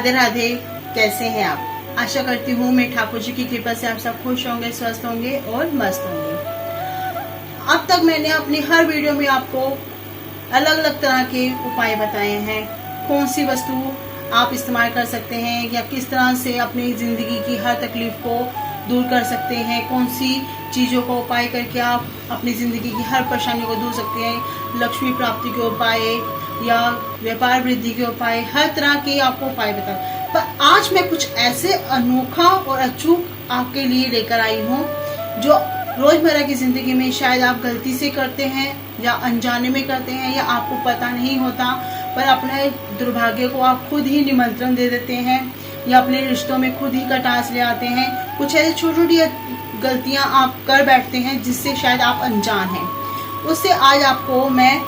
राधे राधे। कैसे हैं आप? आशा करती हूँ मैं ठाकुर जी की कृपा से आप सब खुश होंगे, स्वस्थ होंगे और मस्त होंगे। अब तक मैंने अपनी हर वीडियो में आपको अलग अलग तरह के उपाय बताए हैं, कौन सी वस्तु आप इस्तेमाल कर सकते हैं या किस तरह से अपनी जिंदगी की हर तकलीफ को दूर कर सकते हैं, कौन सी चीजों का उपाय करके आप अपनी जिंदगी की हर परेशानी को दूर सकते हैं, लक्ष्मी प्राप्ति के उपाय या व्यापार वृद्धि के उपाय, हर तरह के आपको उपाय बता। पर आज मैं कुछ ऐसे अनोखा और अचूक आपके लिए लेकर आई हूँ जो रोजमर्रा की जिंदगी में शायद आप गलती से करते हैं या अनजाने में करते हैं या आपको पता नहीं होता, पर अपने दुर्भाग्य को आप खुद ही निमंत्रण दे देते हैं या अपने रिश्तों में खुद ही कटास ले आते हैं। कुछ ऐसी छोटी छोटी गलतियां आप कर बैठते हैं जिससे शायद आप अनजान हैं। उससे आज आपको मैं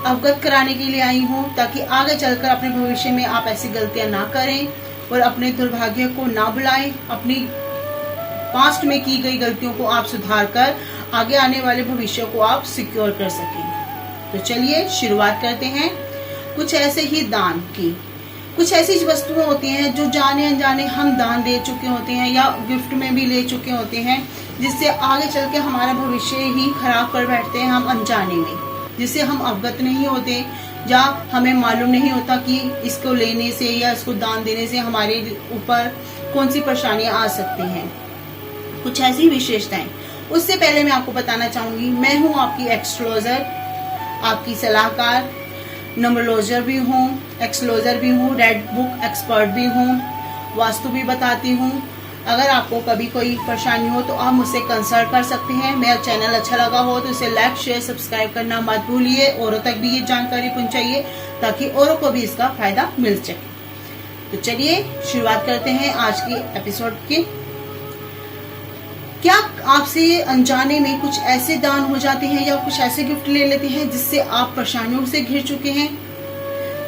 अवगत कराने के लिए आई हूँ ताकि आगे चलकर अपने भविष्य में आप ऐसी गलतियां ना करें और अपने दुर्भाग्य को ना बुलाएं। अपनी पास्ट में की गई गलतियों को आप सुधार कर आगे आने वाले भविष्य को आप सिक्योर कर सकें। तो चलिए शुरुआत करते हैं कुछ ऐसे ही दान की। कुछ ऐसी वस्तुएं होती हैं जो जाने अनजाने हम दान दे चुके होते हैं या गिफ्ट में भी ले चुके होते हैं, जिससे आगे चल के हमारा भविष्य ही खराब कर बैठते हैं हम अनजाने में, जिससे हम अवगत नहीं होते या हमें मालूम नहीं होता कि इसको लेने से या इसको दान देने से हमारे ऊपर कौन सी परेशानियां आ सकती हैं। कुछ ऐसी विशेषताएं। उससे पहले मैं आपको बताना चाहूंगी, मैं हूँ आपकी एस्ट्रोलॉजर, आपकी सलाहकार, न्यूमरोलॉजर भी हूँ, एक्सट्रोलॉजर भी हूँ, रेड बुक एक्सपर्ट भी हूँ, वास्तु भी बताती हूँ। अगर आपको कभी कोई परेशानी हो तो आप मुझसे कंसल्ट कर सकते हैं। मेरा चैनल अच्छा लगा हो तो इसे लाइक शेयर सब्सक्राइब करना मत भूलिए। औरों तक भी ये जानकारी पहुंचाइए ताकि औरों को भी इसका फायदा मिल सके। तो चलिए शुरुआत करते हैं आज की एपिसोड की। क्या आपसे अनजाने में कुछ ऐसे दान हो जाते हैं या कुछ ऐसे गिफ्ट ले लेते हैं जिससे आप परेशानियों से घिर चुके हैं?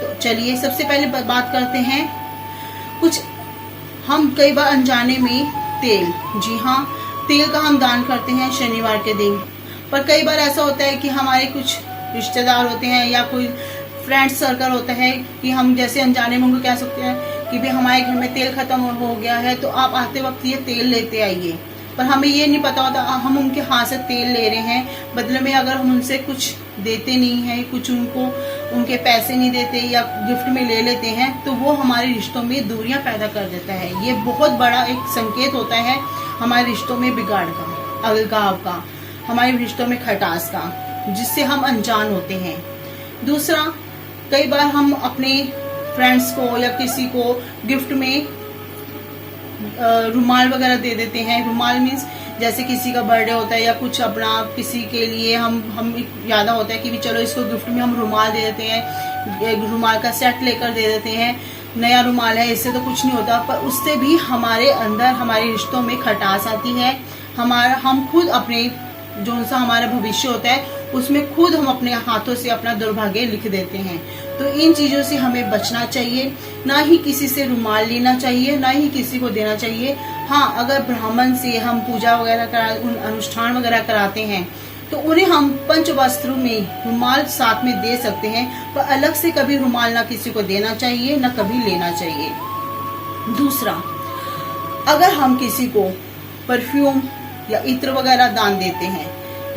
तो चलिए सबसे पहले बात करते हैं कुछ हम कई बार अनजाने में तेल, जी हाँ, तेल का हम दान करते हैं शनिवार के दिन। पर कई बार ऐसा होता है कि हमारे कुछ रिश्तेदार होते हैं या कोई फ्रेंड सर्कल होता है कि हम जैसे अनजाने में उनको कह सकते हैं कि भाई हमारे घर में तेल खत्म हो गया है तो आप आते वक्त ये तेल लेते आइए। पर हमें ये नहीं पता होता हम उनके हाथ से तेल ले रहे हैं, बदले में अगर हम उनसे कुछ देते नहीं हैं, कुछ उनको उनके पैसे नहीं देते या गिफ्ट में ले लेते हैं, तो वो हमारे रिश्तों में दूरियां पैदा कर देता है। ये बहुत बड़ा एक संकेत होता है हमारे रिश्तों में बिगाड़ का, अलगाव का, हमारे रिश्तों में खटास का, जिससे हम अनजान होते हैं। दूसरा, कई बार हम अपने फ्रेंड्स को या किसी को गिफ्ट में रुमाल वगैरह दे देते हैं। रुमाल मीन्स जैसे किसी का बर्थडे होता है या कुछ अपना किसी के लिए हम याद होता है कि भी चलो इसको गिफ्ट में हम रुमाल दे देते हैं, रुमाल का सेट लेकर दे देते हैं। नया रुमाल है, इससे तो कुछ नहीं होता, पर उससे भी हमारे अंदर हमारे रिश्तों में खटास आती है। हम खुद अपने जो सा हमारा भविष्य होता है उसमें खुद हम अपने हाथों से अपना दुर्भाग्य लिख देते हैं। तो इन चीजों से हमें बचना चाहिए। ना ही किसी से रुमाल लेना चाहिए, ना ही किसी को देना चाहिए। हाँ, अगर ब्राह्मण से हम पूजा वगैरह करा, उन अनुष्ठान वगैरह कराते हैं तो उन्हें हम पंच वस्त्रों में रुमाल साथ में दे सकते हैं, पर अलग से कभी रुमाल ना किसी को देना चाहिए ना कभी लेना चाहिए। दूसरा, अगर हम किसी को परफ्यूम या इत्र वगैरह दान देते हैं,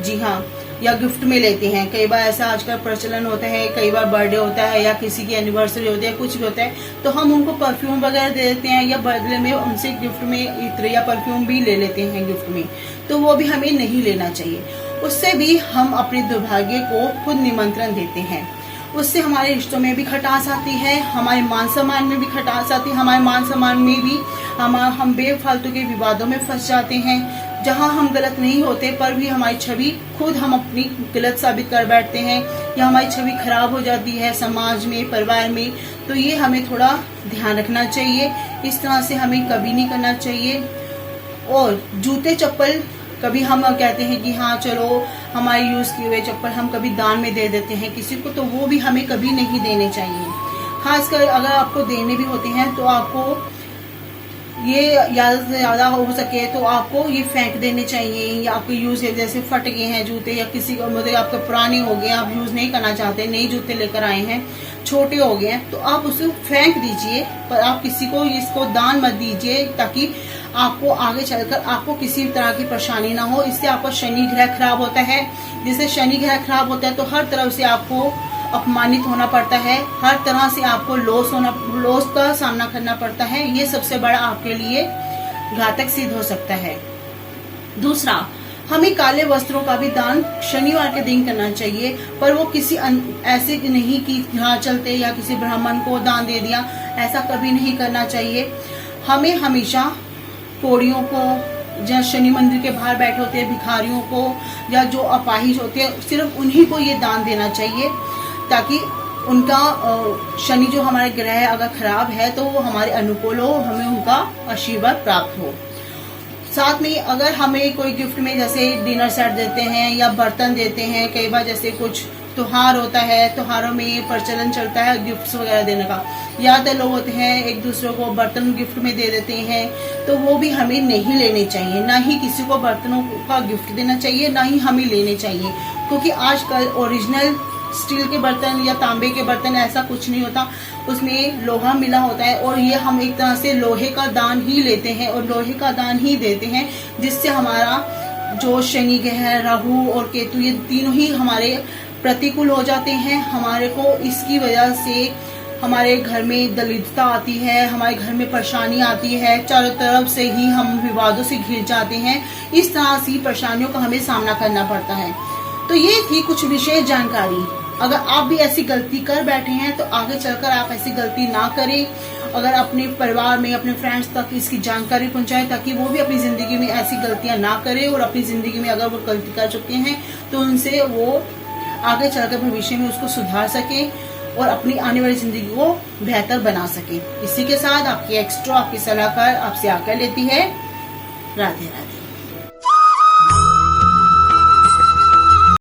जी हाँ, या गिफ्ट में लेते हैं, कई बार ऐसा आजकल प्रचलन होता है, कई बार बर्थडे होता है या किसी की एनिवर्सरी होती है, कुछ भी होता है, तो हम उनको परफ्यूम वगैरह दे देते हैं या बदले में उनसे गिफ्ट में इत्र या परफ्यूम भी ले लेते हैं गिफ्ट में, तो वो भी हमें नहीं लेना चाहिए। उससे भी हम अपने दुर्भाग्य को खुद निमंत्रण देते हैं। उससे हमारे रिश्तों में भी खटास आती है, हमारे मान सम्मान में भी खटास आती है, हमारे मान सम्मान में भी हम बेफालतू के विवादों में फंस जाते हैं जहां हम गलत नहीं होते, पर भी हमारी छवि खुद हम अपनी गलत साबित कर बैठते हैं या हमारी छवि खराब हो जाती है समाज में, परिवार में। तो ये हमें थोड़ा ध्यान रखना चाहिए, इस तरह से हमें कभी नहीं करना चाहिए। और जूते चप्पल कभी हम कहते हैं कि हाँ चलो हमारे यूज किए हुए चप्पल हम कभी दान में दे देते हैं किसी को, तो वो भी हमें कभी नहीं देने चाहिए। खासकर अगर आपको देने भी होते हैं तो आपको ये ज़्यादा से ज़्यादा हो सके तो आपको ये फेंक देने चाहिए, या आपके यूज जैसे फट गए हैं जूते, या किसी को मतलब आपके पुराने हो गए, आप यूज नहीं करना चाहते, नए जूते लेकर आए हैं, छोटे हो गए हैं, तो आप उसे फेंक दीजिए, पर आप किसी को इसको दान मत दीजिए, ताकि आपको आगे चलकर आपको किसी तरह की परेशानी ना हो। इससे आपका शनि ग्रह खराब होता है। जिससे शनि ग्रह खराब होता है तो हर तरफ से आपको अपमानित होना पड़ता है, हर तरह से आपको लॉस का सामना करना पड़ता है। ये सबसे बड़ा आपके लिए घातक सिद्ध हो सकता है। दूसरा, हमें काले वस्त्रों का भी दान शनिवार के दिन करना चाहिए, पर वो किसी ऐसे नहीं कि यहाँ चलते या किसी ब्राह्मण को दान दे दिया, ऐसा कभी नहीं करना चाहिए। हमें हमेशा कोड़ियों को, या शनि मंदिर के बाहर बैठे होते हैं भिखारियों को, या जो अपाहिज होते हैं, सिर्फ उन्हीं को ये दान देना चाहिए, ताकि उनका शनि जो हमारे ग्रह अगर खराब है तो वो हमारे अनुकूल हो, हमें उनका आशीर्वाद प्राप्त हो। साथ में अगर हमें कोई गिफ्ट में जैसे डिनर सेट देते हैं या बर्तन देते हैं, कई बार जैसे कुछ त्योहार होता है, त्योहारों में ये प्रचलन चलता है गिफ्ट्स वगैरह देने का, ज्यादातर लोग होते हैं एक दूसरे को बर्तन गिफ्ट में दे देते हैं, तो वो भी हमें नहीं लेने चाहिए। ना ही किसी को बर्तनों का गिफ्ट देना चाहिए, ना ही हमें लेने चाहिए, क्योंकि आजकल ओरिजिनल स्टील के बर्तन या तांबे के बर्तन ऐसा कुछ नहीं होता, उसमें लोहा मिला होता है, और ये हम एक तरह से लोहे का दान ही लेते हैं और लोहे का दान ही देते हैं, जिससे हमारा जो शनि ग्रह, राहु और केतु, ये तीनों ही हमारे प्रतिकूल हो जाते हैं। हमारे को इसकी वजह से हमारे घर में दरिद्रता आती है, हमारे घर में परेशानी आती है, चारों तरफ से ही हम विवादों से घिर जाते हैं। इस तरह से परेशानियों का हमें सामना करना पड़ता है। तो ये थी कुछ विशेष जानकारी। अगर आप भी ऐसी गलती कर बैठे हैं तो आगे चलकर आप ऐसी गलती ना करें। अगर अपने परिवार में, अपने फ्रेंड्स तक इसकी जानकारी पहुंचाएं, ताकि वो भी अपनी जिंदगी में ऐसी गलतियां ना करें, और अपनी जिंदगी में अगर वो गलती कर चुके हैं तो उनसे वो आगे चलकर भविष्य में उसको सुधार सके और अपनी आने वाली जिंदगी को बेहतर बना सके। इसी के साथ आपकी एक्स्ट्रा, आपकी सलाहकार आपसे आकर लेती है। राधे राधे।